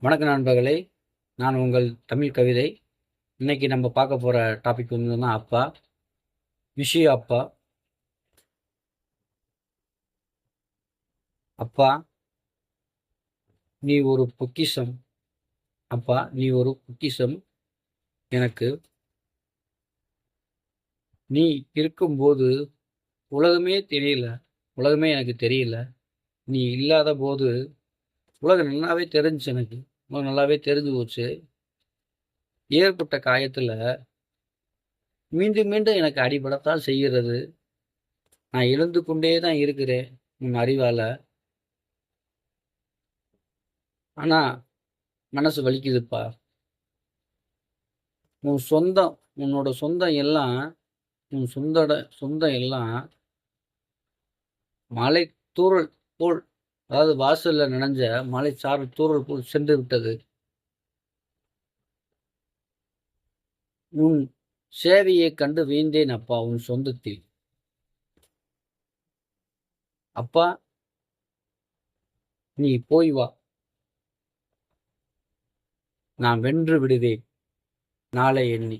வணக்கம் நண்பர்களே. நான் உங்கள் தமிழ் கவிதை. இன்னைக்கு நம்ம பார்க்க போற டாபிக் வந்து அப்பா. விஷயம் அப்பா. அப்பா, நீ ஒரு பொக்கிஷம். அப்பா, நீ ஒரு பொக்கிஷம் எனக்கு. நீ இருக்கும்போது உலகமே தெரியல. உலகமே எனக்கு தெரியல. நீ இல்லாத போது உலகம் நல்லாவே தெரிஞ்சுச்சு எனக்கு. உலகம் நல்லாவே தெரிஞ்சு போச்சு. ஏற்பட்ட காயத்துல மீண்டும் மீண்டும் எனக்கு அடிபடத்தான் செய்கிறது. நான் எழுந்து கொண்டே தான் இருக்கிறேன் உன் அறிவால. ஆனா மனசு வலிக்குதுப்பா. உன் சொந்தம் உன்னோட சொந்தம் எல்லாம் உன் சொந்தம் எல்லாம் மழை தூறல் போல், அதாவது வாசல்ல நனைஞ்ச மழை சாரல் தூறல் போல் சென்று விட்டது. உன் சேவையைக் கண்டு வியந்தேன் அப்பா உன் சொந்தத்தில். அப்பா, நீ போய் வா. நான் வென்று விடுவேன் நாளை எண்ணி.